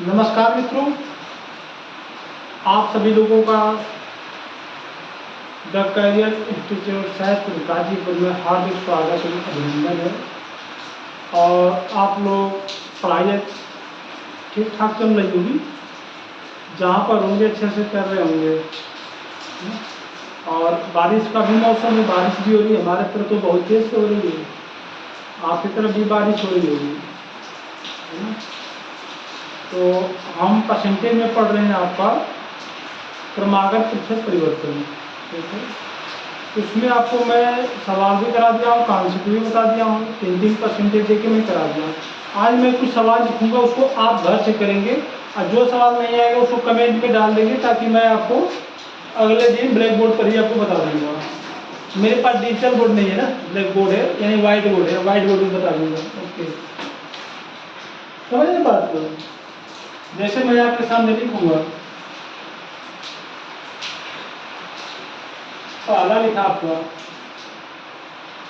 नमस्कार मित्रों, आप सभी लोगों का the career institute Saidpur Ghazipur में हार्दिक स्वागत और अभिनंदन है। और आप लोग पढ़ाई ठीक ठाक चल रही होगी, जहाँ पर होंगे अच्छे से कर रहे होंगे। और बारिश का भी मौसम है, बारिश भी हो रही है, हमारे तरफ तो बहुत तेज से हो रही है, आपकी तरफ भी बारिश हो रही होगी। तो हम परसेंटेज में पढ़ रहे हैं आपका क्रमागत प्रतिशत परिवर्तन। ठीक है, उसमें आपको मैं सवाल भी करा दिया हूँ, कॉन्सेप्ट भी बता दिया हूँ, 3 परसेंटेज देके मैं करा दिया हूँ। आज मैं कुछ सवाल लिखूंगा, उसको आप घर से करेंगे और जो सवाल नहीं आएगा उसको कमेंट में डाल देंगे, ताकि मैं आपको अगले दिन ब्लैक बोर्ड पर ही आपको बता दूंगा। मेरे पास डिजिटल बोर्ड नहीं है ना, ब्लैक बोर्ड है, यानी व्हाइट बोर्ड है, व्हाइट बोर्ड में बता दूंगा। ओके, समझ बात को? जैसे मैं आपके सामने लिखूंगा, पहला लिखा आपका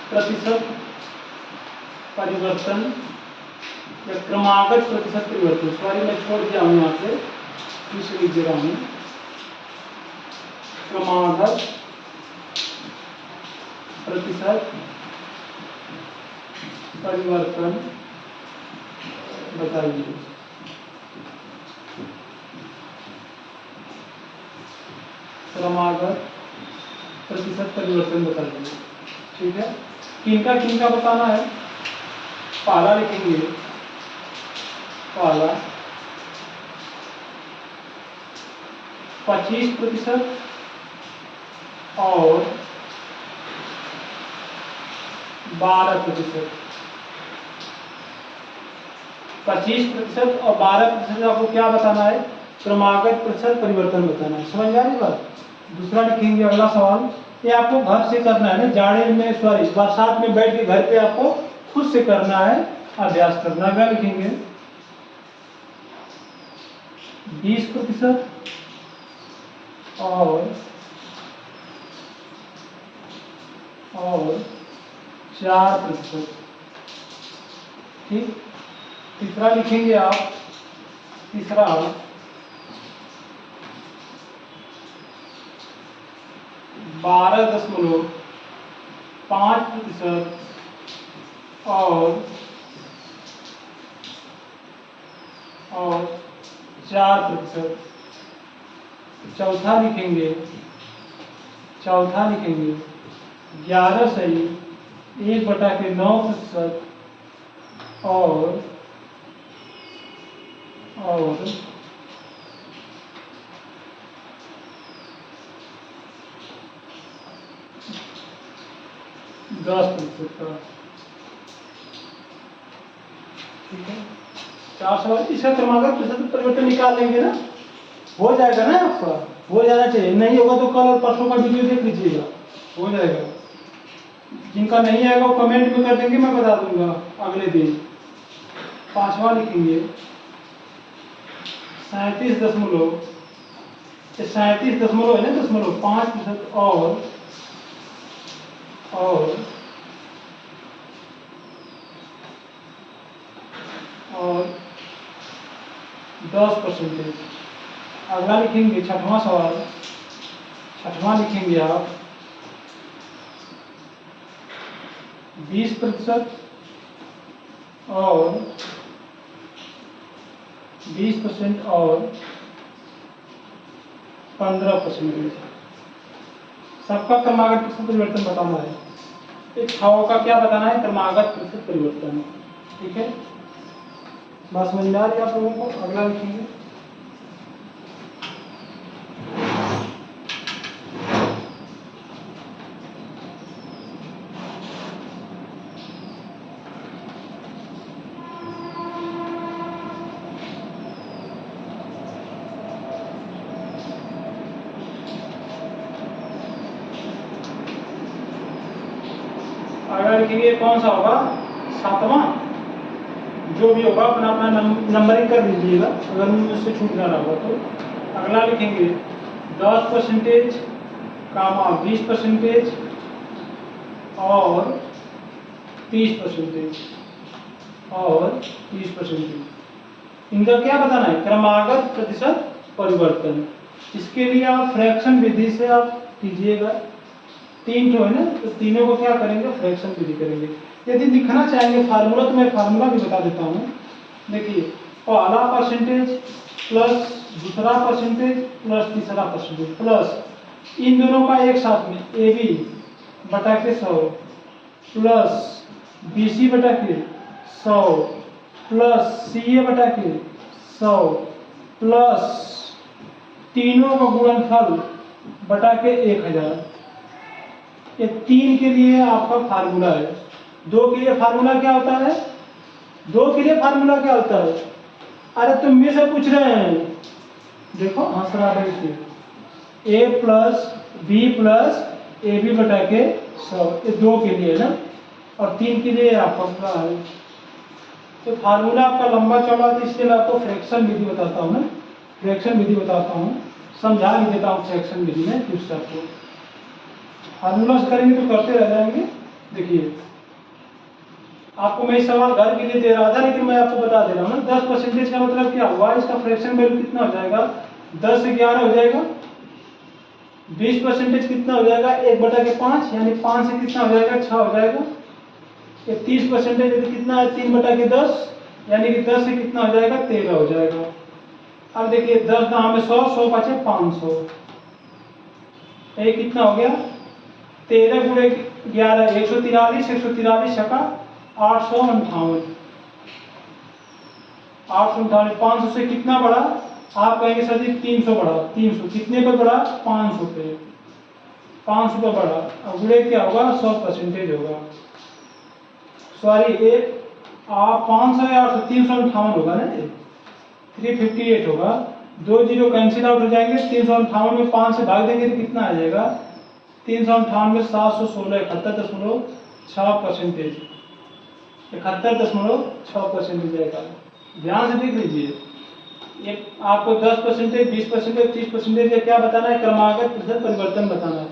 प्रतिशत परिवर्तन या क्रमागत प्रतिशत परिवर्तन। सॉरी, मैं छोड़ दिया हूं यहाँ से, इसे लिख दे रहा हूं, क्रमागत प्रतिशत परिवर्तन बताइए। क्रमागत प्रतिशत परिवर्तन बताइए। ठीक है, किनका बताना है? पहला लिखेंगे, पहला 25% और 12%। 25% और 12% आपको क्या बताना है? क्रमागत प्रतिशत परिवर्तन बताना है। समझ आ रही बात? दूसरा लिखेंगे, अगला सवाल, ये आपको घर से करना है ना, जाड़े में सॉरी बरसात में बैठ के घर पे आपको खुद से करना है, अभ्यास करना है। क्या लिखेंगे? 20% और 4%। ठीक, तीसरा लिखेंगे आप, तीसरा 12.5% और 4%। चौथा लिखेंगे 11 सही 1/9% और 10% का। ठीक है, 4 सवाल। इसका क्रमागत प्रतिशत परिवर्तन निकाल लेंगे ना, हो जाएगा ना, आपका हो जाना चाहिए। नहीं होगा तो कल और परसों का वीडियो देख लीजिएगा, हो जाएगा। जिनका नहीं आएगा वो कमेंट में कर देंगे, मैं बता दूंगा अगले दिन। पांचवा लिखेंगे 37 दशमलव है ना, 5% और 10%। अगला लिखेंगे छठवां सवाल, छठवां लिखेंगे आप 20% और 15%। सबका क्रमागत प्रतिशत परिवर्तन बताना है। एक छाव का क्या बताना है? क्रमागत प्रतिशत परिवर्तन। ठीक है, बात समझ में आ रही है आप लोगों को? अगला लिखेंगे लिखेंगे कौन सा होगा? 7वां, जो भी होगा अपना अपना नंबरिंग कर लीजिएगा, अगर मुझसे छूट ना रहा तो। अगला लिखेंगे 10%, 20% और 30%। इनका क्या बताना है, क्रमागत प्रतिशत परिवर्तन। इसके लिए आप फ्रैक्शन विधि से आप कीजिएगा। 3 जो है ना, तो तीनों को क्या करेंगे, फ्रैक्शन विधि करेंगे। यदि लिखना चाहेंगे फार्मूला, तो मैं फार्मूला भी बता देता हूँ। देखिए, पहला परसेंटेज प्लस दूसरा परसेंटेज प्लस तीसरा परसेंटेज प्लस इन दोनों का एक साथ में ए बी बटा के 100 प्लस बी सी बटा के 100 प्लस सी ए बटा के 100 प्लस तीनों का गुणनफल बटा के 1000। ये 3 के लिए आपका फार्मूला है। 2 के लिए फार्मूला क्या होता है, 2 के लिए फार्मूला क्या होता है? अरे तुम मुझे से पूछ रहे हैं, देखो हंस रहा है। A plus B plus A B बटा के 100, ये 2 के लिए है ना, और 3 के लिए आपका क्या है। तो फार्मूला आपका लंबा चौड़ा है, इसलिए मैं आपको फ्रैक्शन विधि बताता हूँ ना, फ्रैक्शन विधि बताता हूँ, समझा भी देता हूँ फ्रैक्शन विधि में कुछ आपको। फार्मूला से करेंगे तो करते रह जाएंगे। देखिए, आपको मैं सवाल घर के लिए दे रहा था, लेकिन मैं आपको बता दे रहा हूँ ना। 10% का मतलब क्या हुआ, इसका फ्रैक्शन वैल्यू कितना हो जाएगा, 10 से 11 हो जाएगा। 20% कितना हो जाएगा, 1/5, यानी 5 से कितना हो जाएगा, 6 हो जाएगा। 30% यदि कितना है, 3/10, यानी कि 10 से कितना हो जाएगा, 13 हो जाएगा। अब देखिए 10 दाम में 100, 100 बचे 500, ये कितना हो गया, 13 गुणे 11 143, 143 छका 858, 858। 500 से कितना बढ़ा, आप कहेंगे सर जी 300 बढ़ा। 300 कितने पे बढ़ा, 500 पे, 500 पे बढ़ा। अब गुणे क्या होगा, 100% होगा। सॉरी, 500 या 358 होगा ना, 358 होगा। 2 जीरो कैंसिल आउट हो जाएंगे। 358 में 5 से भाग देंगे तो कितना आ जाएगा, 358 में 716, 71.6%, 71.6% जाएगा। ध्यान से देख लीजिए, ये आपको 10%, 20%, 30% या क्या बताना है, क्रमागत प्रतिशत परिवर्तन बताना है।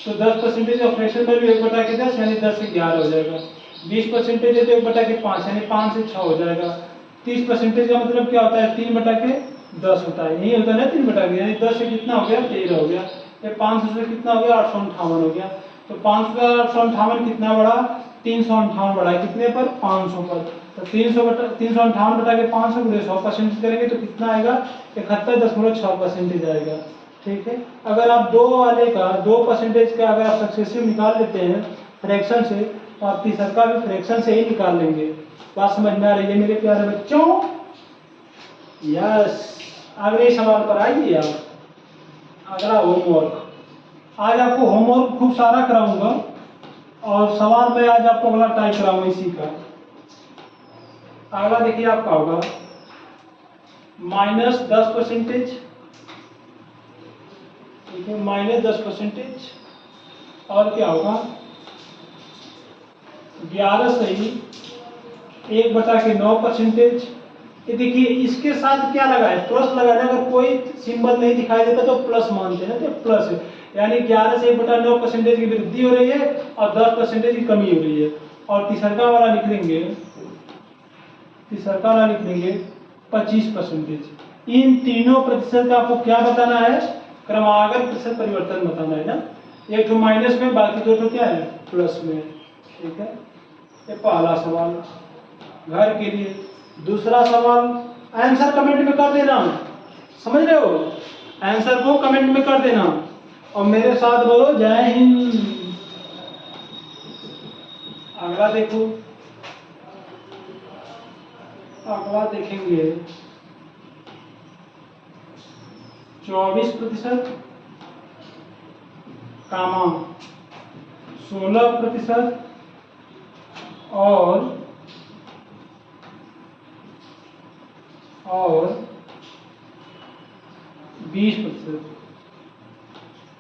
तो 10% का फ्रैक्शन वैल्यू 1/10, यानी 10 से 11 हो जाएगा। 20% है तो 1/5, यानी 5 से 6 हो जाएगा। 30% का मतलब क्या होता है, 3/10 होता है, यही होता है ना 3/10, यानी 10 से कितना हो गया, 13 हो गया। ये 500 से कितना हो गया, 858 हो गया। तो 500 का 858 कितना बढ़ा, 358 बढ़ा, कितने पर, 500 पर। तो 358 बटा के 500 गुणे 100% करेंगे तो कितना आएगा, 71.6% आएगा। ठीक है। अगर आप 2 वाले का 2% का अगर आप सक्सेसिव निकाल लेते हैं फ्रैक्शन से, तो आप तीसरा का भी फ्रैक्शन से ही निकाल लेंगे। बात समझ में आ रही है मेरे प्यारे बच्चों? यस। अगले सवाल पर आइए आप। अगला होमवर्क, आज आपको होमवर्क खूब सारा कराऊंगा और सवाल मैं आज आपको अगला टाइप कराऊंगा इसी का। अगला देखिए आपका होगा -10%, ठीक है, -10%। और क्या होगा, 11 सही 1/9%। ये देखिए इसके साथ क्या लगा है, प्लस लगा है। अगर कोई सिंबल नहीं दिखाई देता तो प्लस मानते हैं, तो प्लस है, यानी 11 से 1/9% की वृद्धि हो रही है और 10% की कमी हो रही है। और तीसरा वाला लिख लेंगे, तीसरा वाला लिख लेंगे 25%। इन तीनों प्रतिशत का आपको क्या बताना है, क्रमागत प्रतिशत परिवर्तन बताना है ना। एक तो माइनस में, बाकी 2 तो क्या है, प्लस में। ठीक है, ये पहला सवाल घर के लिए। दूसरा सवाल आंसर कमेंट में कर देना, समझ रहे हो, आंसर को कमेंट में कर देना और मेरे साथ बोलो जय हिंद। अगला देखो, अगला देखेंगे 24% कामा 16% और 20%।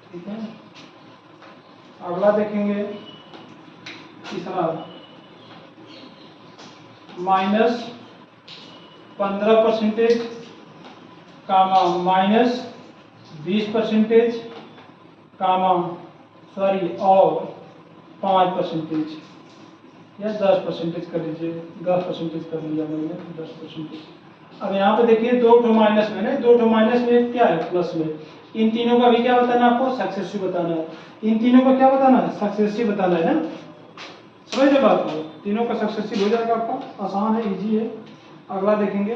ठीक है। अगला देखेंगे तीसरा -15% कामा -20% कामा सॉरी और 5% या 10% कर लीजिए, 10% कर लिया मैंने, 10%। अब यहाँ पे देखिए 2 ठो माइनस में ना, 2 ठो माइनस में क्या है प्लस में। इन तीनों का भी क्या बताना है आपको, सक्सेसिव बताना है। इन तीनों का क्या बताना है, सक्सेसिव बताना है ना। समझ रहे बात को, तीनों का सक्सेसिव हो जाएगा आपका, आसान है, इजी है। अगला देखेंगे,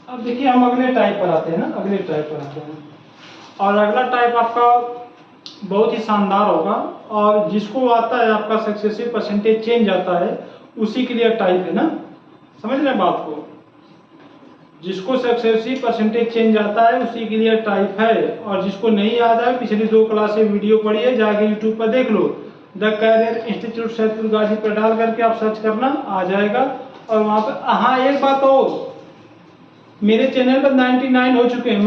अब देखिए हम अगले टाइप पर आते हैं ना, अगले टाइप पर आते हैं। और अगला टाइप आपका बहुत ही शानदार होगा, और जिसको आता है आपका सक्सेसिव परसेंटेज चेंज आता है उसी के लिए टाइप है ना। समझ रहे हैं बात को, जिसको सक्सेसिव परसेंटेज चेंज आता है उसी के लिए टाइप है। और जिसको नहीं याद है, पिछली 2 क्लास से वीडियो पढ़िए, जाके यूट्यूब पर देख लो, द कैरियर इंस्टीट्यूट सैदपुर गाजी पर डाल करके आप सर्च करना, आ जाएगा। और वहाँ पर हाँ एक बात और, मेरे चैनल पर 99 हो चुके हैं।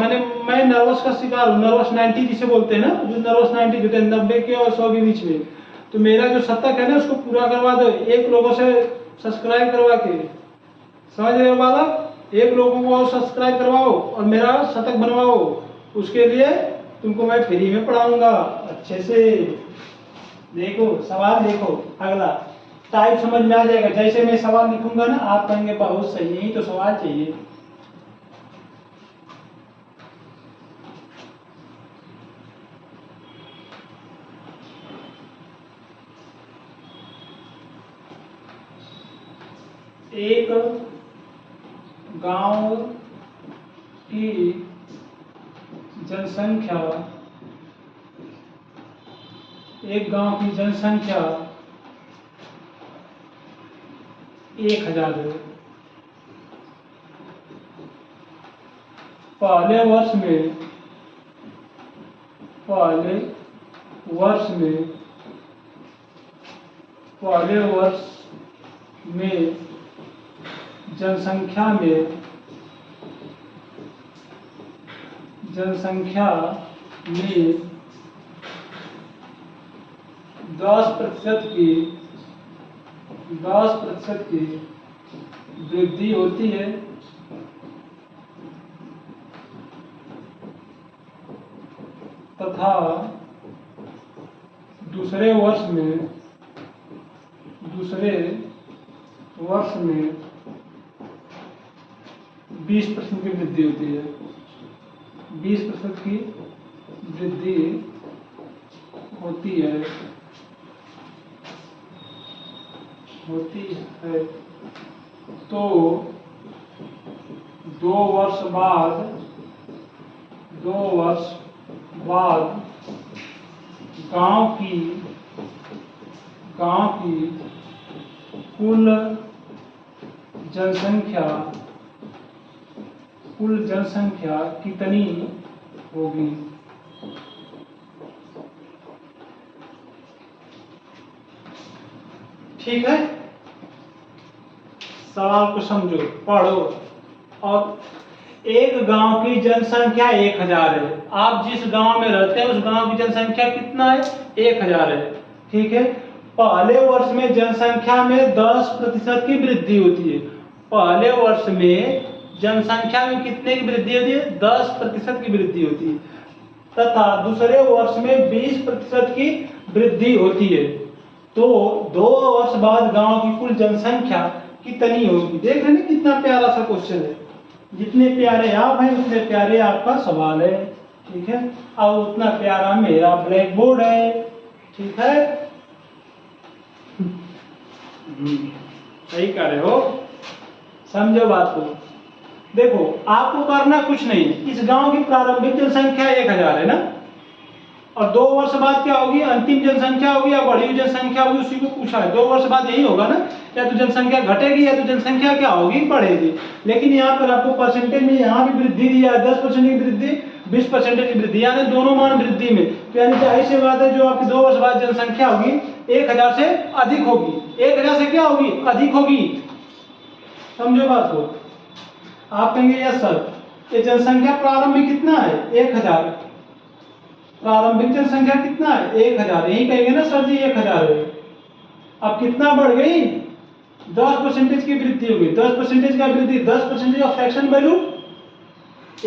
मैं नर्वस का शिकार हूँ, नर्वस 90 जिसे बोलते हैं ना, जो नर्वस 90 जो 90 के और 100 के बीच में। तो मेरा जो शतक है ना उसको पूरा करवा दो, एक लोगों से सब्सक्राइब करवा के। समझ रहे हो बालक, एक लोगों को और सब्सक्राइब करवाओ और मेरा शतक बनवाओ, उसके लिए तुमको मैं फ्री में पढ़ाऊंगा अच्छे से। देखो सवाल, देखो अगला टाइप समझ में आ जाएगा। जैसे मैं सवाल लिखूंगा ना, आप कहेंगे बहुत सही, यही तो सवाल चाहिए। एक गांव की जनसंख्या, एक गांव की जनसंख्या 1000 है। पहले वर्ष में जनसंख्या में 10% की वृद्धि होती है, तथा दूसरे वर्ष में 20% की वृद्धि होती है। 20% की वृद्धि होती है तो 2 वर्ष बाद गांव की कुल जनसंख्या कितनी होगी। ठीक है, सवाल को समझो, पढ़ो। और एक गांव की जनसंख्या 1000 है। आप जिस गांव में रहते हैं उस गांव की जनसंख्या कितना है, 1000 है। ठीक है, पहले वर्ष में जनसंख्या में 10% की वृद्धि होती है। पहले वर्ष में जनसंख्या में कितने की वृद्धि होती है, 10% की वृद्धि होती है, तथा दूसरे वर्ष में 20% की वृद्धि होती है। तो 2 वर्ष बाद गांव की कुल जनसंख्या कितनी होगी। देख रहे हैं कितना प्यारा सा क्वेश्चन है। जितने प्यारे आप हैं उतने प्यारे आपका सवाल है। ठीक है, और उतना प्यारा मेरा ब्लैक बोर्ड है। ठीक है, सही कर रहे हो, समझो बात को। देखो आपको करना कुछ नहीं, इस गांव की प्रारंभिक जनसंख्या 1000 है ना, और 2 वर्ष बाद क्या होगी, अंतिम जनसंख्या होगी या बढ़ी हुई जनसंख्या होगी, उसी को पूछा है। 2 वर्ष बाद यही होगा ना, या तो जनसंख्या घटेगी या तो जनसंख्या क्या होगी, बढ़ेगी। लेकिन यहाँ पर आपको परसेंटेज में यहाँ भी वृद्धि दिया है, 10% की वृद्धि, 20% की वृद्धि, यानी दोनों मान वृद्धि में। तो यानी जाहिर सी बात है जो आपकी 2 वर्ष बाद जनसंख्या होगी 1000 से अधिक होगी। 1000 से क्या होगी, अधिक होगी। समझो बात को। आप कहेंगे यस सर, ये जनसंख्या प्रारंभिक कितना है, 1000। प्रारंभिक जनसंख्या कितना है, 1000। यही कहेंगे ना सर जी 1000 है। अब कितना बढ़ गई, 10% की वृद्धि हो गई। 10% का वृद्धि, 10% ऑफ फ्रैक्शन वैल्यू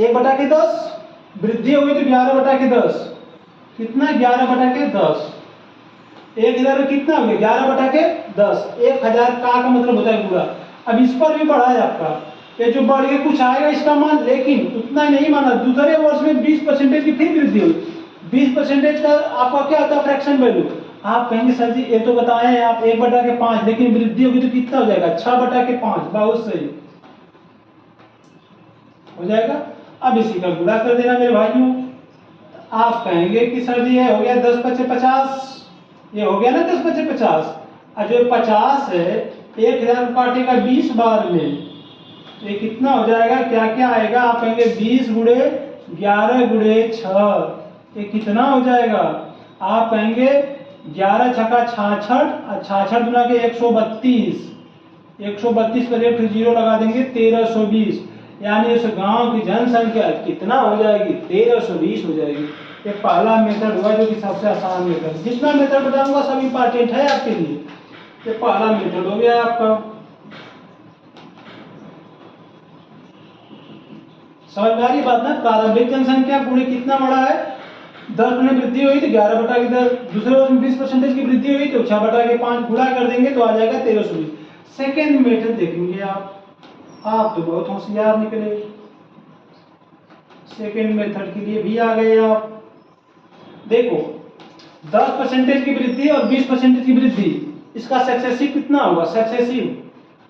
1/10, वृद्धि हो गई तो 11/10, कितना 11/10, 1000 में कितना हो गया 11/10, 1000 का मतलब होता है पूरा। अब इस पर भी बढ़ा है आपका, ये जो बढ़ के कुछ आएगा इसका मान, लेकिन उतना ही नहीं माना, दूसरे वर्ष में 20% की फिर वृद्धि हुई। 20% का आपका क्या होता है फ्रैक्शन वैल्यू। आप कहेंगे सर जी ये तो बताए हैं आप 1/5, लेकिन वृद्धि होगी तो कितना हो जाएगा 6/5, बहुत सही हो जाएगा। अब इसी का गुणा कर देना मेरे भाइयों। आप कहेंगे कि सर जी ये हो गया 10×50, ये हो गया ना 10×50, और जो 50 है 1000 काटेगा 20 बार में, ये कितना हो जाएगा, क्या क्या आएगा, आप कहेंगे 20 × 11 × 6, ये कितना हो जाएगा, आप कहेंगे 11 छक्का 66 और 66 गुना के 132, 132 पर एक जीरो लगा देंगे 1320, यानी उस गांव की जनसंख्या कितना हो जाएगी 1320 हो जाएगी। ये पहला मेथड हुआ जो कि सबसे आसान मेथड। जितना मेथड बताऊंगा सब इंपॉर्टेंट है आपके लिए। ये पहला मेथड हो गया आपका। समझ में आ रही बात ना। प्रारंभिक जनसंख्या पूरे कितना बड़ा है, 10 में वृद्धि हुई तो 11/10, दूसरे वर्ष में 20% की वृद्धि हुई तो 6/5 गुणा कर देंगे तो आ जाएगा 1320। सेकेंड मेथड देखेंगे आप तो बहुत होशियार निकले, सेकेंड मेथड के लिए भी आ गए आप। देखो 10% की वृद्धि और 20% की वृद्धि, इसका सक्सेसिव कितना होगा, सक्सेसिव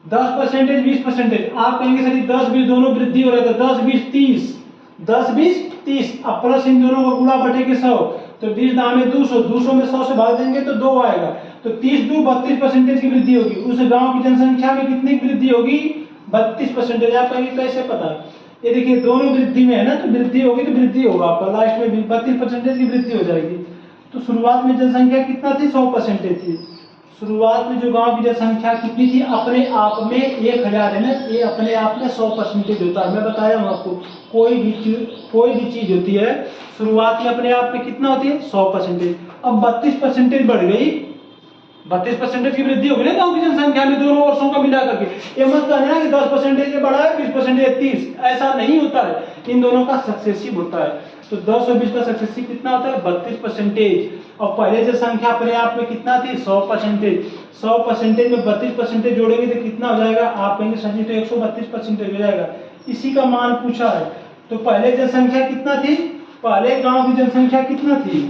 10% 20%। आप कहेंगे सर 10-20 दोनों वृद्धि हो रहा था, 10-20 30, 10-20 30, अब प्लस इन दोनों को गुणा बटे के 100, तो 20 दाम में 200, 200 में 100 से भाग देंगे तो 2 आएगा, तो 30-2 32% की वृद्धि होगी। उस गांव की जनसंख्या में कितनी वृद्धि होगी, 32%। आप कहेंगे कैसे पता, ये देखिए दोनों वृद्धि में है ना, तो वृद्धि होगी तो वृद्धि होगा आपका, लास्ट में भी 32% की वृद्धि हो जाएगी। तो शुरुआत में जनसंख्या कितना थी, 100% थी। शुरुआत में जो गांव की जनसंख्या कितनी थी, अपने आप में 1000 है ना, ये अपने आप में 100% होता है। मैं बताया हूँ आपको, कोई भी चीज होती है शुरुआत में अपने आप में कितना होती है 100%। अब 32% बढ़ गई, 32% की वृद्धि होगी ना गांव की जनसंख्या में दोनों वर्षों का मिला करके। ये मत कहना कि 10% बढ़ा है 20% 30, ऐसा नहीं होता है, इन दोनों का सक्सेसिव होता है। तो 10 और 20 का सक्सेसिव कितना होता है 32%। और पहले जो संख्या अपने आप में कितना थी 100%, 100% में 32% जोड़ेंगे तो कितना हो जाएगा, आप कहेंगे सर जी तो 132% हो जाएगा। इसी का मान पूछा है। तो पहले जनसंख्या कितना थी, पहले गांव की जनसंख्या कितना थी,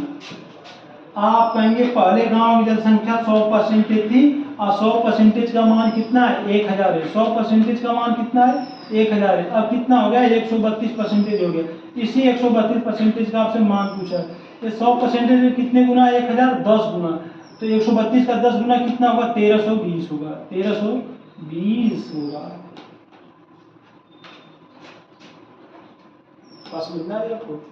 आप कहेंगे पहले गांव की जनसंख्या 100% थी और 100% का मान कितना है 1000 है। 100% का मान कितना है 1000 है। अब कितना हो गया 132% हो गया। इसी 132% का आपसे मान पूछा है। ये 100% कितने गुना है 1000, 10 गुना। तो 132 का 10 गुना कितना होगा 1320 होगा, 1320 होगा। पास मिलना है आपको।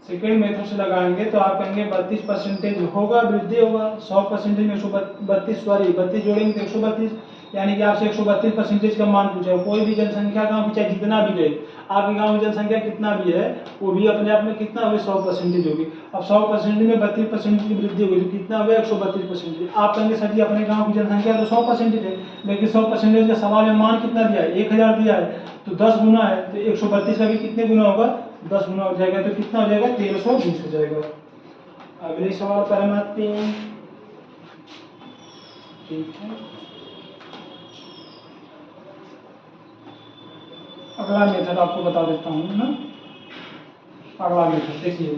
सेकेंड मेथड से लगाएंगे तो आप कहेंगे 32% होगा, वृद्धि होगा। 100% में 32 जोड़ेंगे तो 132, यानी कि आपसे 132% का मान पूछा है। कोई भी जनसंख्या गांव की चाहे जितना भी रहे, आपके गांव की जनसंख्या कितना भी है वो भी अपने आप में कितना होगी 100% होगी। अब 100% में 32% की वृद्धि होगी तो कितना हो गया 132%। आप कहेंगे सर जी अपने गाँव की जनसंख्या तो 100% है, लेकिन 100% का सवाल में मान कितना दिया है 1000 दिया है, तो 10 गुना है तो 132 का भी कितने गुना होगा 10 गुना हो जाएगा, तो कितना हो जाएगा 1320 हो जाएगा। अगले सवाल पर हम आते हैं। ठीक है, अगला मेथड आपको बता देता हूँ ना। अगला मेथड देखिए,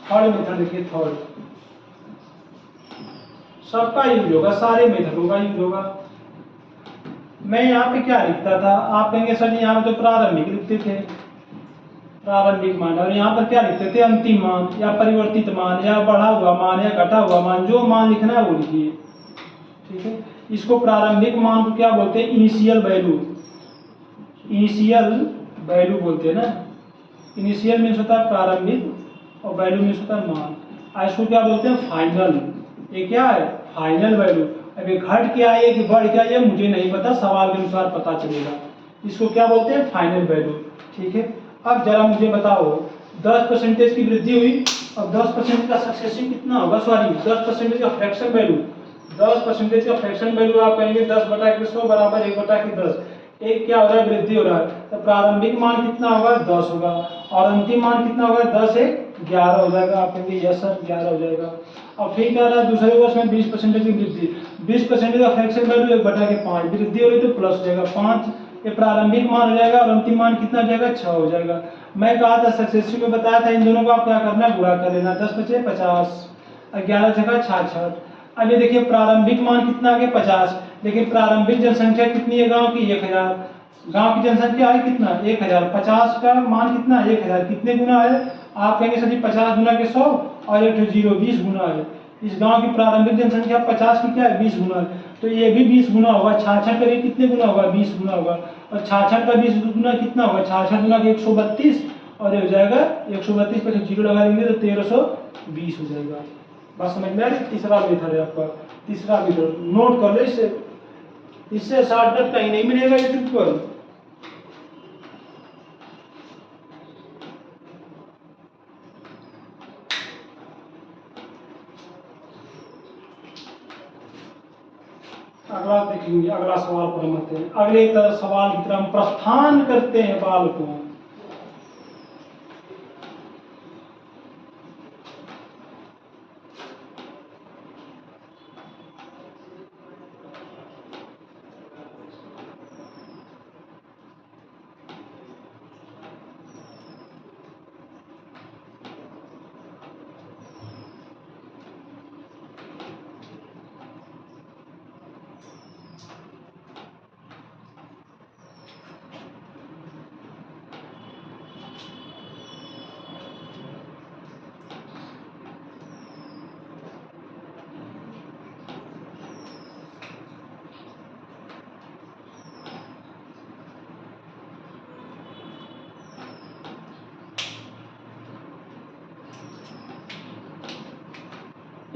थर्ड मेथड देखिए, थर्ड सबका यूज होगा, सारे मेथडों का यूज होगा। मैं यहाँ पे क्या लिखता था, आप कहेंगे सर जी यहाँ पे तो प्रारंभिक लिखते थे, प्रारंभिक मान, और यहाँ पर क्या लिखते थे अंतिम मान या परिवर्तित मान या बढ़ा हुआ मान या घटा हुआ मान, जो मान लिखना है वो लिखिए। ठीक है, इसको प्रारंभिक मान को क्या बोलते हैं, इनिशियल वैल्यू, इनिशियल वैल्यू बोलते हैं ना। इनिशियल मीन्स होता है प्रारंभिक और वैल्यू मीन्स होता है मान। इसको क्या बोलते हैं फाइनल, ये क्या है फाइनल वैल्यू। अब ये घट क्या है कि बढ़ क्या है मुझे नहीं पता, सवाल के अनुसार पता चलेगा। इसको क्या बोलते हैं फाइनल वैल्यू। ठीक है, अब जरा मुझे बताओ 10% की वृद्धि हुई, अब 10% का सक्सेसिव कितना होगा, सॉरी 10% का फ्रैक्शन वैल्यू, 10% का फ्रैक्शन वैल्यू आप कहेंगे 10/100 बराबर 1/10। एक क्या हो रहा है, वृद्धि हो रहा है, तो प्रारंभिक मान कितना होगा, 10 होगा, और अंतिम मान कितना होगा, 10 से 11 हो जाएगा। आप कहेंगे यस सर 11 हो जाएगा। और फिर क्या रहा है, दूसरे वर्ष में 20% की वृद्धि, 20% का फ्रैक्शन वैल्यू 1/5, वृद्धि हो रही तो प्लस हो जाएगा 5, ये प्रारंभिक मान हो जाएगा, और अंतिम मान कितना हो जाएगा, 6 हो जाएगा। मैं कहा था सक्सेसिव में बताया था, इन दोनों को आप क्या करना है, गुणा कर लेना, 10×5 = 50, 11 जगह 66। अब ये देखिए प्रारंभिक मान कितना आ गया, 50, लेकिन प्रारंभिक जनसंख्या कितनी है गांव की, 1000। गांव की जनसंख्या है कितना, 1000, 50 का मान कितना, 1000, कितने गुना है, आप कहेंगे सर जी 50 गुना के 100 और 1 0, 20 गुना है। इस गांव की प्रारंभिक जनसंख्या 50 की क्या है, 20 गुना है, तो ये भी 20 गुना होगा। 66 का भी कितने गुना होगा, 20 गुना होगा, और 66 का 20 गुना कितना होगा, 66 गुना के 132, और ये हो जाएगा 132 पे 0 लगा लेंगे तो 1320 हो जाएगा। बात समझ में आ रही। तीसरा मेथड है आपका, तीसरा मेथड नोट कर लो, इससे शॉर्टकट कहीं नहीं मिलेगा यूट्यूब पर। अगला देखेंगे, अगला सवाल पर हम आते हैं, अगले सवाल की तरफ हम प्रस्थान करते हैं बाल को।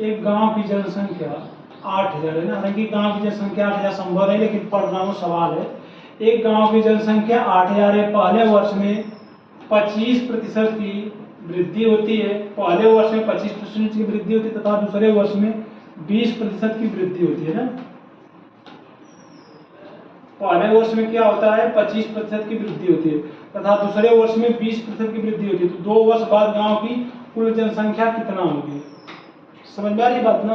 एक गांव की जनसंख्या 8000 है ना, हालांकि गांव की जनसंख्या 8000 संभव है, लेकिन पढ़ रहा हूँ सवाल है। एक गांव की जनसंख्या 8000 है, पहले वर्ष में 25% की वृद्धि होती है, पहले वर्ष में 25% की वृद्धि होती है, तथा दूसरे वर्ष में 20% की वृद्धि होती है ना। पहले वर्ष में क्या होता है, 25% की वृद्धि होती है, तथा दूसरे वर्ष में 20% की वृद्धि होती है, तो 2 वर्ष बाद गांव की कुल जनसंख्या कितना होगी। समझ में आ रही बात ना।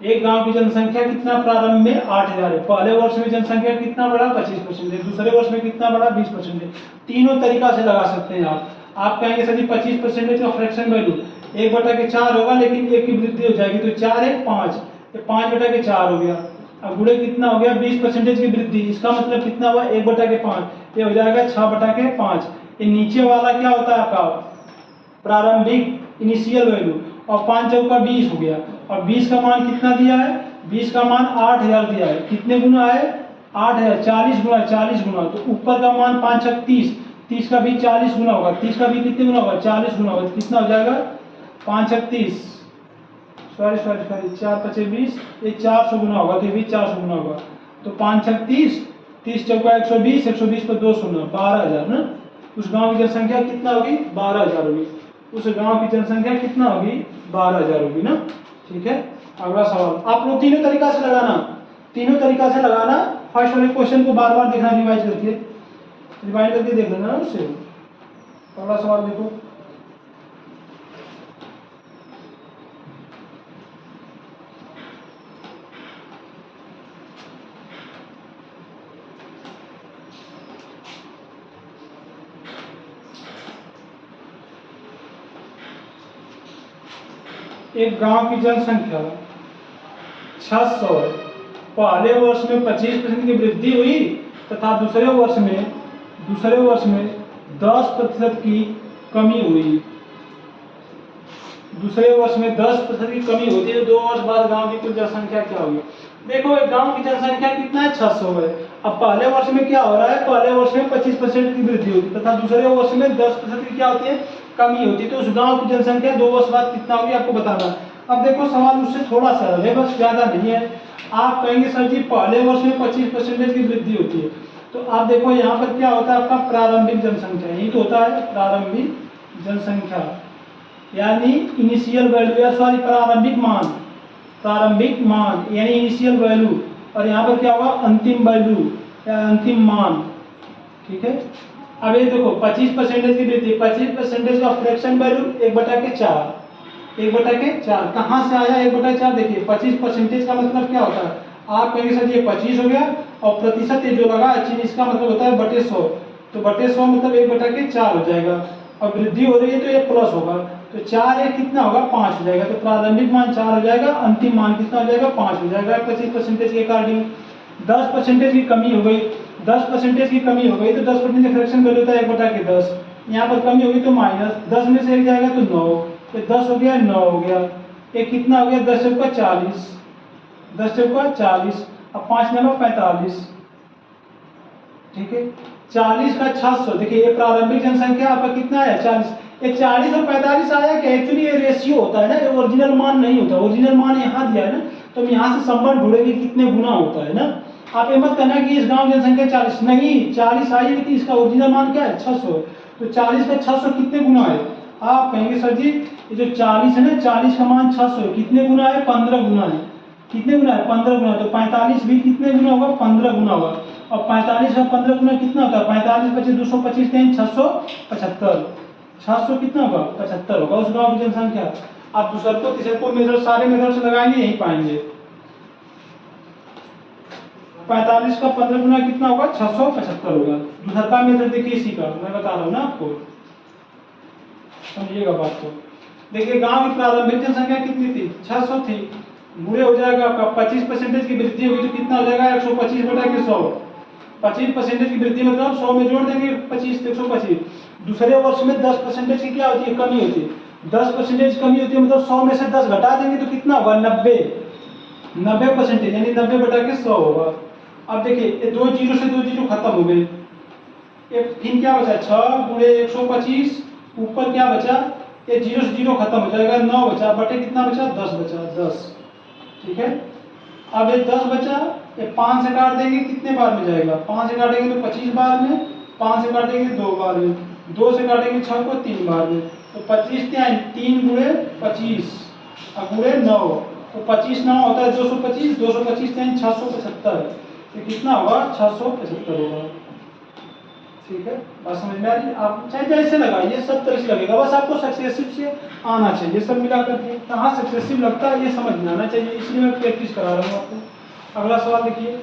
एक गांव की जनसंख्या कितना प्रारंभ में 8000 है, पहले वर्ष में जनसंख्या कितना बढ़ा, 25% है, दूसरे वर्ष में कितना बढ़ा, 20% है। तीनों तरीका से लगा सकते हैं आप कहेंगे सर जी 25% का फ्रैक्शन वैल्यू 1/4 होगा, लेकिन 1 की वृद्धि हो जाएगी, तो 4 है 5, तो 5/4 हो गया। अब गुणे कितना हो गया, 20% की वृद्धि, इसका मतलब कितना हुआ, 1/5, ये हो जाएगा 6/5। ये नीचे वाला क्या होता है आपका प्रारंभिक इनिशियल वैल्यू, और 5 चौका 20 हो गया, और 20 का मान कितना दिया है, 20 का मान 8000 दिया है, कितने गुना है, 8000, 40 गुना, 40 गुना, तो ऊपर का मान 5 छक 30, 30 का भी 40 गुना होगा, 30 का भी कितने गुना होगा, 40 गुना होगा, तो कितना हो जाएगा 5 छक 30, सॉरी 4×5 = 20, ये 400 गुना होगा, तो ये भी 400 गुना होगा, तो 5 छक 30, 30 चौका 120, 120 पर 2 शून्य, 12000 ना। उस गांव की जनसंख्या कितना होगी, 12000 होगी। उस गांव की जनसंख्या कितना होगी, 12000 होगी ना। ठीक है, अगला सवाल आप लोग तीनों तरीका से लगाना, तीनों तरीका से लगाना। फर्स्ट वाले क्वेश्चन को बार बार देखना, रिवाइज करके देख लेना उससे। अगला सवाल देखो, एक गांव की जनसंख्या 600 है, पहले वर्ष में 25% की वृद्धि हुई, तथा दूसरे वर्ष में 10% की कमी हुई। दूसरे वर्ष में 10% की कमी होती है, तो 2 वर्ष बाद गांव की कुल जनसंख्या क्या होगी। देखो एक गांव की जनसंख्या कितना है, 600 है। अब पहले वर्ष में क्या हो रहा है, पहले वर्ष में 25% की वृद्धि होती है, तथा दूसरे वर्ष में 10% की क्या होती है, कमी होती है, तो उस गांव की जनसंख्या 2 वर्ष बाद कितना होगी आपको बताना। अब देखो सवाल उससे थोड़ा सा है, बस ज्यादा नहीं है। आप कहेंगे सर जी पहले वर्ष में 25% की वृद्धि होती है, तो आप देखो यहाँ पर क्या होता है आपका प्रारंभिक जनसंख्या, यही तो होता है प्रारंभिक जनसंख्या, यानी इनिशियल वैल्यू या सॉरी प्रारंभिक मान, प्रारंभिक मान यानी इनिशियल वैल्यू, और यहाँ पर क्या होगा अंतिम वैल्यू या अंतिम मान। ठीक है, अब ये देखो 25% की वृद्धि, 25% का फ्रैक्शन वैल्यू 1/4, 1/4 कहाँ से आया 1/4? देखिए 25% का मतलब क्या होता है, आप कहेंगे सर ये 25 हो गया और प्रतिशत ये जो लगा चिन्ह इसका मतलब होता है बटे 100, तो बटे 100 मतलब 1/4 हो जाएगा, और वृद्धि हो रही है तो ये प्लस होगा, तो 4 एक कितना होगा 5 हो जाएगा, तो प्रारंभिक मान 4 हो जाएगा, अंतिम मान कितना हो जाएगा 5 हो जाएगा 25% के अकॉर्डिंग। 10% की कमी हो गई, 10% की कमी हो गई तो 10% का फ्रैक्शन वैल्यू होता है 1/10, यहाँ पर कमी होगी तो माइनस 10 में से 1 जाएगा तो 9, ये 10 हो गया 9 हो गया, ये कितना हो गया 10 चौका 40, 10 चौका 40, अब 5 9 45। ठीक है, 40 का 600, देखिए ये प्रारंभिक जनसंख्या आपका कितना है 40, ये 40 और 45 आया कि एक्चुअली ये रेशियो होता है ना, ये ओरिजिनल मान नहीं होता, ओरिजिनल मान यहाँ दिया है ना, तो हम यहाँ से संबंध ढूंढेंगे कितने गुना होता है ना। आप ये मत कहना कि इस गांव की जनसंख्या 40 नहीं, 40 आई लेकिन इसका ओरिजिनल मान क्या है 600, तो 40 का 600 कितने गुना है? आप कहेंगे सर जी ये जो 40 है ना, 40 का मान 600 कितने गुना है? 15 गुना है। कितने गुना है? 15 गुना। तो 45 भी कितने गुना होगा? 15 गुना होगा। और 45 का 15 गुना कितना होता है? 45 25 225 3 675, 600 कितना होगा? 75 होगा उस गांव की जनसंख्या। आप दूसरे को तीसरे को मेथड सारे मेथड से लगाएंगे यही पाएंगे। 45 का 15 गुना कितना होगा? 675 होगा। दूसरा का मेथड देखिए इसी का मैं बता रहा हूँ ना आपको, समझिएगा बात को। देखिए गांव की प्रारंभिक जनसंख्या कितनी थी? 600 थी। बुरे हो जाएगा आपका 25% की वृद्धि होगी तो कितना हो जाएगा? 125 बटा के 100। 25% की वृद्धि मतलब 100 में जोड़ देंगे 25 125। दूसरे वर्ष में 10% की क्या होती है? कमी होती है। 10% कमी होती है मतलब 100 में से 10 घटा देंगे तो कितना होगा? 90% यानी 90 बटा के 100 होगा। अब देखिए ये 2 जीरो से 2 जीरो खत्म हो गए, एक फिर क्या बचा? 6 गुणे 125, ऊपर क्या बचा? ये जीरो से जीरो खत्म हो जाएगा, 9 बचा, बटे कितना बचा? 10 बचा, 10। ठीक है, अब ये 10 बचा, ये 5 से काट देंगे कितने बार में जाएगा? 5 से काटेंगे तो 25 बार में, 5 से काटेंगे 2 बार में, 2 से काटेंगे 6 को 3 बार में, तो 25 क्या है? 3 गुणे 25 और गुणे 9, तो 25 9 होता है 225, 225 3 675, तो कितना होगा? 675 होगा। ठीक है, बात समझ में आ रही है? आप चाहे जैसे लगाइए सब तरह से लगेगा, बस आपको सक्सेसिव से आना चाहिए। सब मिला करके कहाँ सक्सेसिव लगता है ये समझ में आना चाहिए, इसलिए मैं प्रैक्टिस करा रहा हूँ आपको। अगला सवाल देखिए,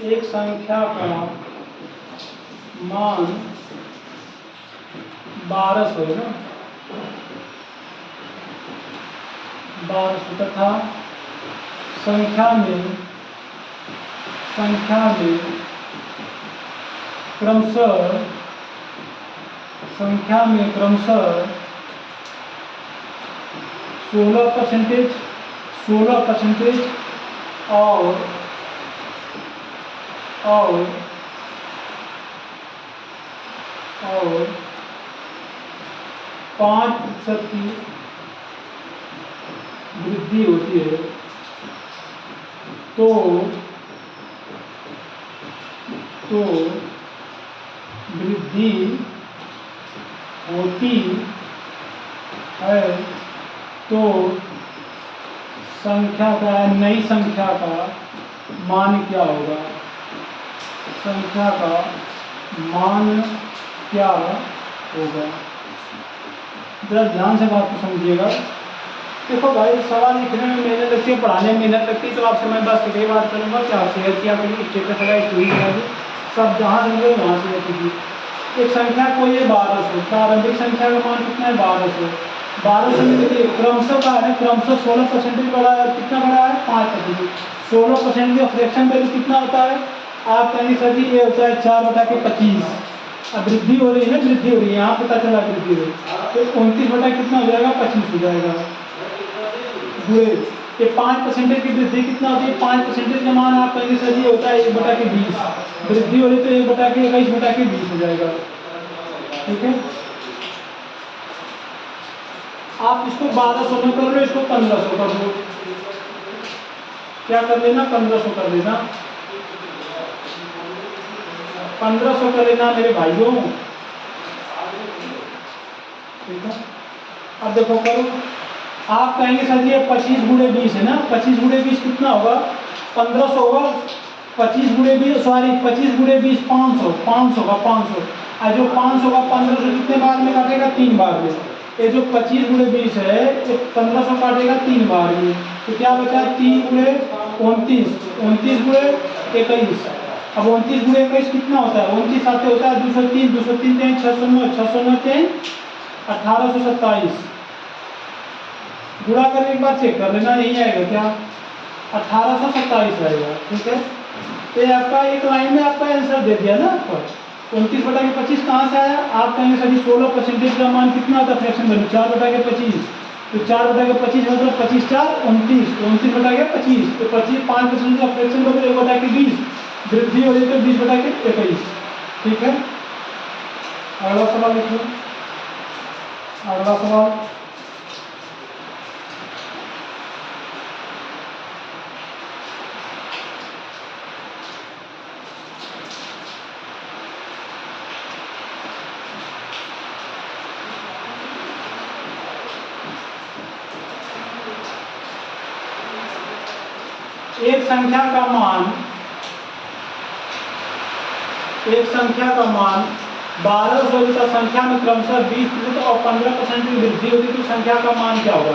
एक संख्या का मान 1200 है ना, 1200 तथा संख्या में क्रमशः 16% और 5% की वृद्धि होती है तो वृद्धि होती है तो नई संख्या का मान क्या होगा? संख्या का मान क्या होगा? जरा ध्यान से बात को समझिएगा। देखो भाई सवाल लिखने में मेहनत लगती है, पढ़ाने में मेहनत लगती है, तो आपसे मैं बस यही बात करूँगा कि आप शेयर किया करिए, स्टेटस लगाइए, स्टोरी लगाइए, सब जहाँ से मिले वहाँ से कीजिए। एक संख्या कोई है 1200, प्रारंभिक संख्या का मान कितना है? 1200 में देखिए क्रमशः का है, क्रमशः 16% बड़ा है, कितना बड़ा है? 5%। 16% का फ्रैक्शन वैल्यू कितना होता है? आप कहेंगे सर जी ये होता है 4/25। अब वृद्धि हो रही है, वृद्धि हो रही है, यहाँ पता चला वृद्धि हो रही है, तो 29 बटा कितना हो जाएगा? 25 हो जाएगा। ये 5% की वृद्धि कितना होती है? 5% का मान आप कहेंगे सर जी होता है 1/20, वृद्धि हो रही तो 1/21/20 हो जाएगा। ठीक है, आप इसको 1200 में कर लो, इसको 1500 कर दो। क्या कर लेना, 1500 कर लेना, 1500 कर लेना मेरे भाइयों। ठीक है, अब देखो करो, आप कहेंगे सर ये 25 गुणे 20 है ना, 25 गुणे 20 कितना होगा, 1500 होगा। 25 गुणे 20 सॉरी 25 गुणे 20 500, 500 का 500, और जो 500 का 1500 कितने बार में काटेगा, 3 बार में। ये जो 25 गुणे 20 है ये 1500 काटेगा 3 बार में, तो क्या बचा, 3 गुणे 29, 29 गुणे 21। अब 29 गुणे 21 कितना होता है, 29 साथ होता है 203, 203 3 609, 609 3 1827। गुणा कर एक बार चेक कर लेना, यही आएगा क्या, 1827 आएगा। ठीक है, तो ये आपका एक लाइन में आपका आंसर दे दिया ना आपको। 29/25 कहाँ से आया, आप कहेंगे सभी 16% का मान कितना होता है फ्रैक्शन वैल्यू, 4/25। तो 4/25 मतलब 25 4 29, 29/25, तो 5% का फ्रैक्शन वैल्यू 1/20, वृद्धि हो जाए तो 20/21। ठीक है, अगला सवाल लिखो, अगला सवाल। एक संख्या का मान 1200 तथा संख्या में क्रमशः 20% और 15% की वृद्धि होगी तो संख्या का मान क्या होगा।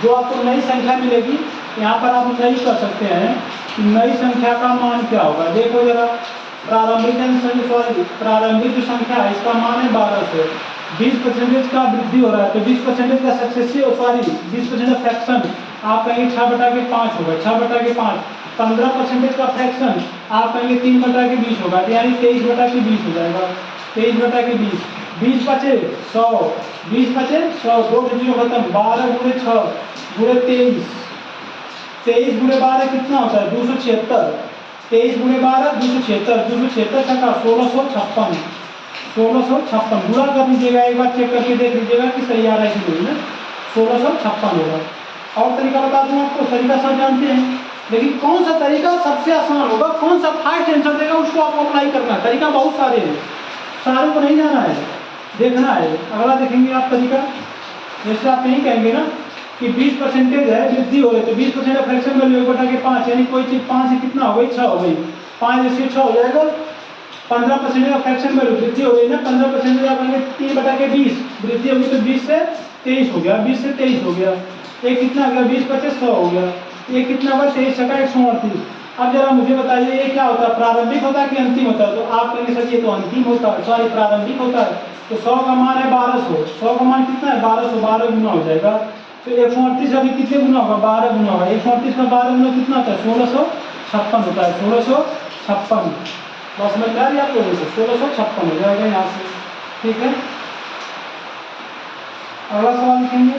जो आपको नई संख्या मिलेगी, यहाँ पर आप नई कर सकते हैं, नई संख्या का मान क्या होगा। देखो जरा, प्रारंभिक जो संख्या है इसका मान है 1200, 20% का वृद्धि हो रहा है, तो 20% का सक्सेसिव सॉरी 20% का फ्रैक्शन आप कहेंगे 6/5 होगा, 6/5। 15% का फ्रैक्शन आप कहेंगे 3/20 होगा, यानी 23/20 हो जाएगा, 23/20। 20 बचे 100, 20 बचे 100, 2 से 0 खत्म। 12 गुणे 6 गुणे 23, 23 गुणे 12 कितना होता है, 276। 23 गुणे 12 276, 276 छक्का 1656, 1656 गुणा कर लीजिएगा, एक बार चेक करके देख लीजिएगा कि सही आ रहा है कि नहीं ना, 1656 होगा। और तरीका बता दूं आपको, तरीका सब जानते हैं, लेकिन कौन सा तरीका सबसे आसान होगा, कौन सा फास्ट आंसर देगा उसको आपको अप्लाई करना है। तरीका बहुत सारे हैं, सारे को नहीं जाना है, देखना है। अगला देखेंगे आप तरीका, जैसे आप यही कहेंगे ना कि 20% है वृद्धि हो रही है, तो 20% का फ्रैक्शन वैल्यू 1/5, यानी कोई चीज 5 से कितना हो गई, 6 हो गई, 5 से 6 हो जाएगा। 15% का फ्रैक्शन वैल्यू वृद्धि हो गई ना, 15% में आप कहेंगे 3/20 वृद्धि होगी, तो 20 से 23 हो गया, 20 से 23 हो गया। एक कितना हो गया, 20 × 25 100 हो गया। ये कितना होगा, 23 छक्का 138। अब जरा मुझे बताइए ये क्या होता है, प्रारंभिक होता है कि अंतिम होता है। तो आप कहेंगे सर ये तो अंतिम होता है, सॉरी प्रारंभिक होता है। तो 100 का मान है 1200, 100 का मान कितना है 1200, 12 गुना हो जाएगा। तो 138 अभी कितने गुना होगा, 12 गुना होगा। 138 का 12 गुना कितना होता है, 1656 होता है, 1656। बस समझ में आ रही है आप लोगों से, 1656 हो जाएगा यहाँ से। ठीक है, अगला सवाल लिखेंगे।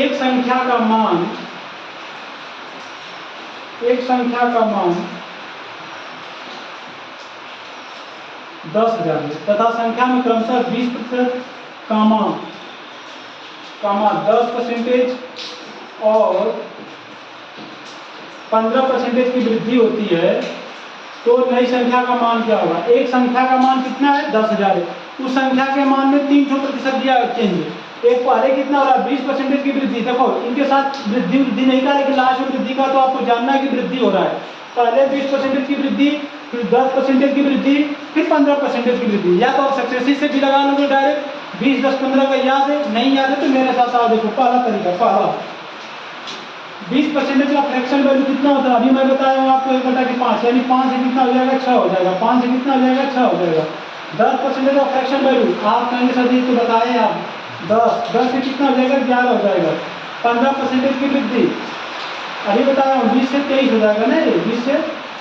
एक संख्या का मान 10,000 है तथा संख्या में क्रमशः 20% कामा 10% और 15% की वृद्धि होती है, तो नई संख्या का मान क्या होगा। एक संख्या का मान कितना है, 10,000 है, उस संख्या के मान में 3% दिया चेंज है। एक पहले कितना हो रहा है, 20% की वृद्धि। देखो इनके साथ वृद्धि नहीं का, लेकिन लास्ट में वृद्धि का तो आपको जानना है कि वृद्धि हो रहा है। पहले 20% की वृद्धि, फिर 10% की वृद्धि, फिर 15% की वृद्धि। या तो आप सक्सेसिव से भी लगा लोगे डायरेक्ट, 20 10 15 का याद है, नहीं याद है तो मेरे साथ आओ। देखो पहला तरीका, पहला 20% का फ्रैक्शन वैल्यू कितना होता है, अभी मैं बताया हूँ आपको 1/5, यानी 5 से कितना हो जाएगा, 6 हो जाएगा। 5 से कितना हो जाएगा, 6 हो जाएगा। 10% का फ्रैक्शन वैल्यू आप कहेंगे सर ये तो बताए आप, 10 से कितना हो जाएगा, 11 हो जाएगा। 15% की वृद्धि अभी बताया हूँ, 20 से 23 हो जाएगा ना, 20 से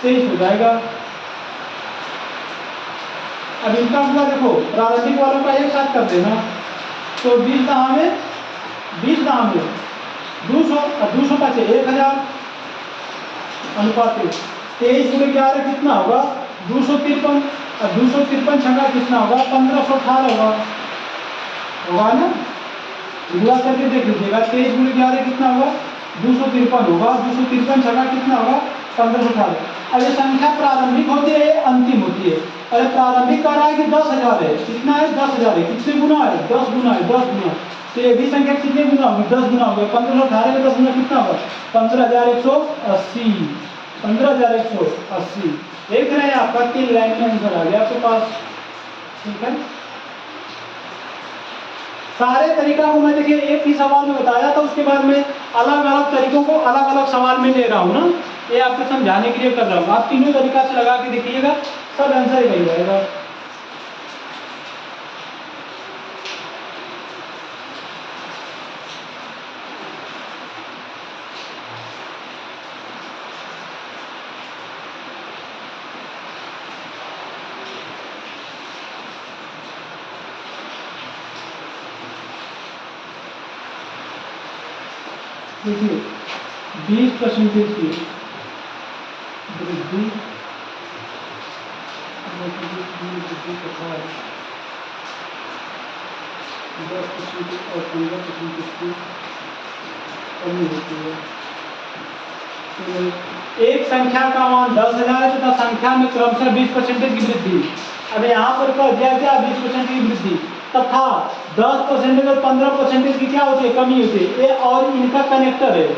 23 हो जाएगा। अब इनका हुआ देखो, प्रारंभिक वालों का एक साथ कर देना, तो 20 दाम में 200 और 200 बचे 1000 अनुपात 23 गुणे 11 कितना होगा 253, और 253 छका कितना होगा 1518 होगा ना। गुणा करके देख लीजिएगा, 23 गुणे 11 कितना होगा 253 होगा, 253 छका कितना होगा 1518। अब ये संख्या प्रारंभिक होती है अंतिम होती है। अरे प्रारंभिक कह रहा है कि 10,000 है, कितना है 10,000 है, कितने गुना है 10 गुना है, 10 गुना। तो ये भी संख्या कितने गुना होगी 10 गुना होगा, 1518 में 10 गुना कितना होगा 15,180, 15,180। देख रहे हैं आपका 3 लाइन में आंसर आ गया आपके पास। ठीक है, सारे तरीका को मैं देखिए एक ही सवाल में बताया था, उसके बाद में अलग अलग तरीकों को अलग अलग सवाल में ले रहा हूँ ना, ये आपको समझाने के लिए कर रहा हूँ। आप तीनों तरीका से लगा के देखिएगा, सब आंसर ही बन जाएगा। देखिए 20% की वृद्धि तथा 10% और 15% की कमी होती है। तो एक संख्या का मान 10,000 है तथा संख्या में क्रमशः 20% की वृद्धि। अब यहाँ पर कह दिया क्या 20% की वृद्धि तथा 10% और 15% की क्या होती है कमी होती है। ये और इनका कनेक्टर है,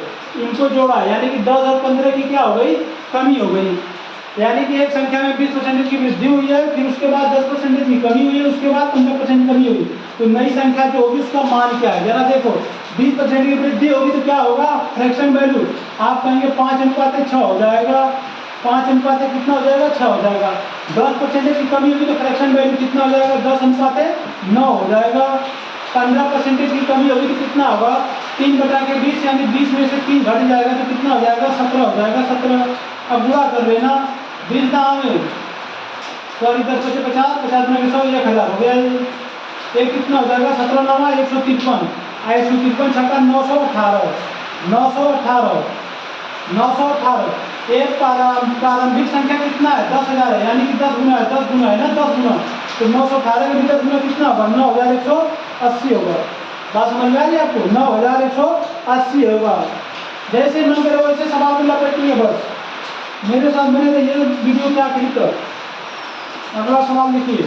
इनको जोड़ा है, यानी कि 10 और 15 की क्या हो गई कमी हो गई। यानी कि एक संख्या में 20% की वृद्धि हुई है, फिर उसके बाद 10% की कमी हुई है, उसके बाद 15% कमी हुई। तो नई संख्या जो होगी उसका मान क्या है जरा देखो। 20% की वृद्धि होगी तो क्या होगा फ्रैक्शन वैल्यू, आप कहेंगे 5:6 हो जाएगा, 5:6 कितना हो जाएगा 6 हो जाएगा। 10% की कमी होगी तो फ्रैक्शन वैल्यू कितना हो जाएगा 10:9 हो जाएगा। 15% की कमी होगी तो कितना होगा 3/20, यानी 20 में से 3 घट जाएगा तो कितना हो जाएगा 17 हो जाएगा 17। अब गुणा कर लेना 20 दाम में, सॉरी 10 से 50, 50 में 100, 1000 हो गया। ये कितना हो जाएगा 17 9 153, 153 छक्का 918, 918, 918। एक प्रारंभिक संख्या कितना है 10,000 है, यानी कि 10 गुना है, 10 गुना है ना 10 गुना। तो 918 में भी 10 गुना कितना होगा 9,180 होगा। बात समझ में आ रही है आपको 9,180 होगा। जैसे मन करे वैसे सवाल को लपेटिए, बस मेरे साथ बने रहिए वीडियो के आखिरी तक। अगला सवाल लिखिए।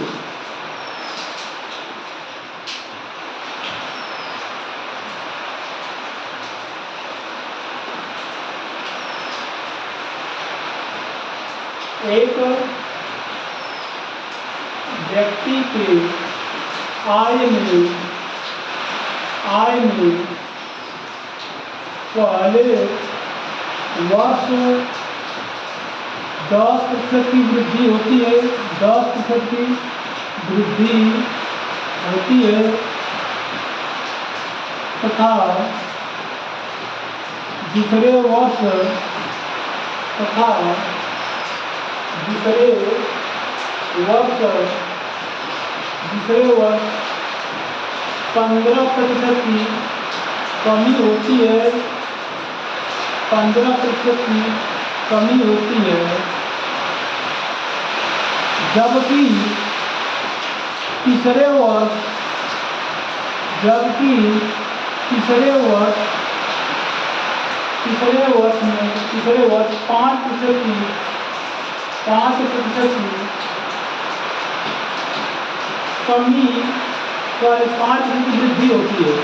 एक व्यक्ति के आय में पहले वर्ष 10% की वृद्धि होती है, 10% की वृद्धि होती है तथा दूसरे वर्ष 15% की कमी होती है, 15% की कमी होती है, जबकि तीसरे वर्ष 5% की कमी, 5% की वृद्धि होती है,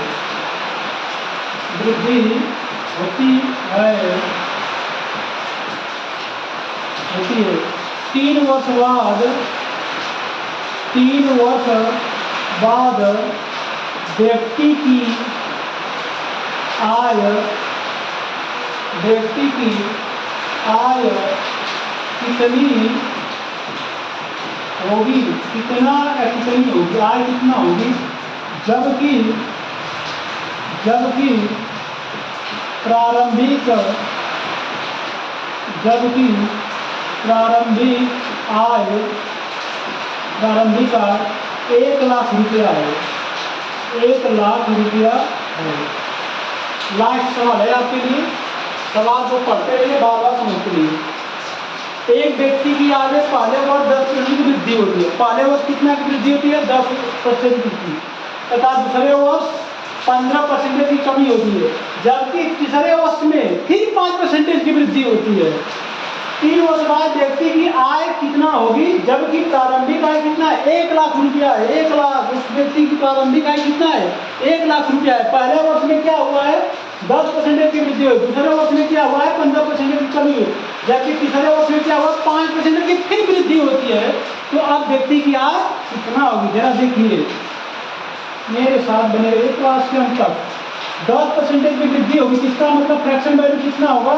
3 वर्ष बाद व्यक्ति की आय कितनी होगी, कितना या कितनी होगी, आय कितना होगी, जबकि प्रारंभिक आय 1 लाख रुपया है, 1 लाख रुपया है। लास्ट सवाल है आपके लिए, सवाल को पढ़ते रहिए, बार बार समझते रहिए। एक व्यक्ति की आय में पहले वर्ष 10% की वृद्धि होती है। पहले वर्ष कितना की वृद्धि होती है? 10% की, तथा दूसरे वर्ष 15% की कमी होती है, जबकि तीसरे वर्ष में फिर 5% की वृद्धि होती है। 3 वर्ष बाद व्यक्ति की आय कितना होगी? जबकि प्रारंभिक आय कितना है? 1 लाख रुपया है। 1 लाख, उस व्यक्ति की प्रारंभिक आय कितना है? 1 लाख रुपया है। पहले वर्ष में क्या हुआ है? 10% की वृद्धि हुई। दूसरे वर्ष में क्या हुआ है? 15% की कमी हुई, जबकि तीसरे वर्ष में क्या हुआ? 5% की फिर वृद्धि होती है। तो अब व्यक्ति की आय कितना होगी? जरा देखिए, मेरे साथ बने रहिए क्लास के अंत तक। 10% की वृद्धि होगी, किसका मतलब फ्रैक्शन वैल्यू कितना होगा?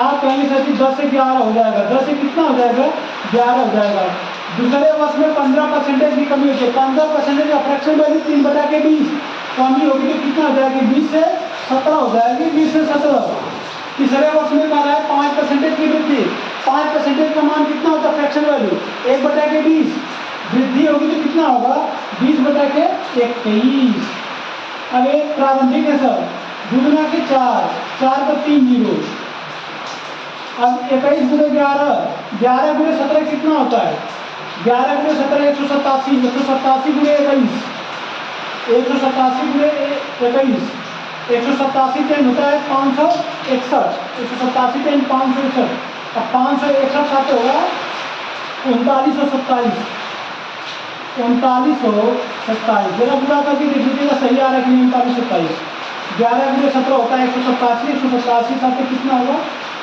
आप कहेंगे सर जी 10 से 11 हो जाएगा। 10 से कितना हो जाएगा? 11 हो जाएगा। दूसरे वर्ष में 15% की कमी होती है। 15% का फ्रैक्शन वैल्यू 3/20 कमी होगी तो कितना हो जाएगी? 20 से 17 हो जाएगी। 20 से 17। तीसरे वर्ष में कह रहा है 5% की वृद्धि। 5% का मान कितना होता है? फ्रैक्शन वैल्यू 1/20 वृद्धि होगी तो कितना होगा? 20/21। अब एक प्रारंभिक है सर, दुगुना के 4, 4 पर 3 जीरो। अब 21 गुणे 11, 11 गुणे 17 कितना होता है? 11 गुणे 17 187, 187 गुणे 21, 187 गुणे 21, 187 10 होता है 561, 187 10 561। अब 561 साथ होगा 3927, 3927। जरा पूरा करके देख लीजिएगा सही आ रहा है कि नहीं? 3927। 11 गुणे 17 होता है 187, 187 साथ कितना होगा?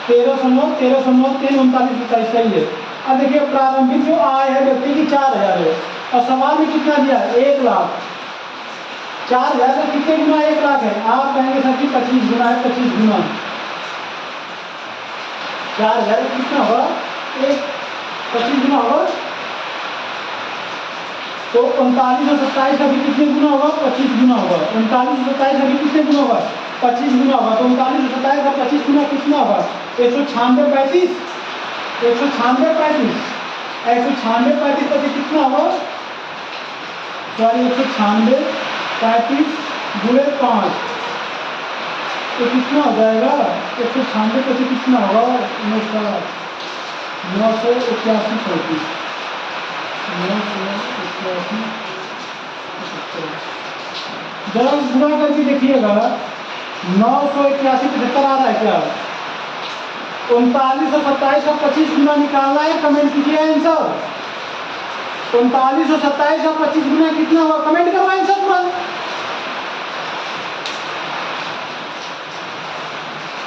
1309, 1309 3 3927 सही है। अब देखिए प्रारंभिक जो आय है व्यक्ति की 4000 है, और सवाल में कितना दिया है? 1 लाख। 4000 से कितने गुना 1 लाख है? आप कहेंगे सर कि 25 गुना है। 25 गुना 4000 कितना होगा? 25 गुना होगा। तो 39 और 27 अभी कितने गुना होगा? 25 गुना होगा। 39 और 27 अभी कितने गुना होगा? 25 गुना होगा। तो 39 और 27 का 25 गुना कितना होगा? 196 35, 196 35, 196 35 पति कितना होगा? सॉरी 196 35 गुणे 5 तो कितना हो जाएगा? 196 पति कितना होगा? 981 35, 981। जरा गुणा करके देखिएगा, 981 75 आ रहा है क्या? 39 और 27 का 25 गुना निकालना है। कमेंट कीजिए आंसर। 39 और 27 का 25 गुना कितना हुआ? कमेंट करो आंसर।